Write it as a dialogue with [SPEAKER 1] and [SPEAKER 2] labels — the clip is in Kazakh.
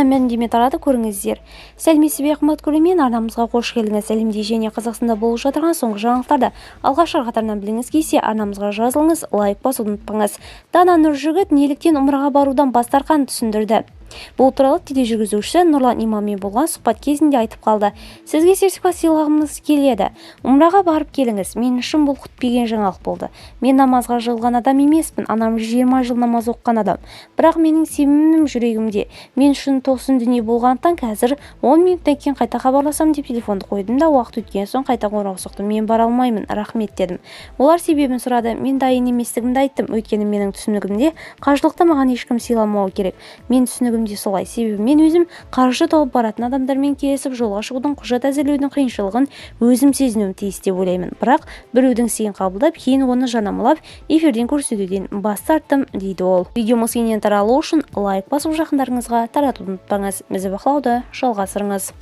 [SPEAKER 1] мәлімдеме тарады, көріңіздер. Сәлеметсіз бе қымбатты көрермен, арнамызға қош келдіңіз. Әлемде және Қазақстанда болып жатырған соңғы жаңалықтарды алғашқы қатарынан біліңіз келсе, арнамызға жазылыңыз, лайк басуды ұмытпаңыз. Дана Нұржігіт неліктен умраға барудан бас тартқанын түсіндірді. Бұл туралы тележүргізушісі Нұрлан Имаммен болған сұхбат кезінде айтып қалды. Сізге сертификат сыйлағымыз келеді. Умраға барып келіңіз. Мен үшін бұл күтпеген жаңалық болды. Мен намазға жығылған адам емеспін. Анам 20 жыл намаз оқыған адам. Бірақ менің сенімім жүрегімде. Мен үшін тосын дүние болғандықтан қазір 10 минуттан кейін қайта хабарласам деп телефонды қойдым да уақыт өткен соң қайта қоңырау соқты. Мен бара алмаймын, рахмет дедім. Олар себебін сұрады. Мен дайын еместігімді айттым. Өйткені менің түсінігімде қажылықта маған ешкім сыйламауы керек. Мен түсінігім солай, себебі мен өзім қаржы тауып баратын адамдармен келісіп жолға шығудың, құжат әзірлеудің қиыншылығын өзім сезінуім тиіс деп ойлаймын. Бірақ біреудің сыйын қабылдап, кейін оны жарнамалап, эфирден көрсетуден бас тарттым, дейді ол. Видеомыз кеңінен таралу үшін лайк басып жақындарыңызға таратуды ұмытпаңыз. Бізді бақылауды жалғастырыңыз.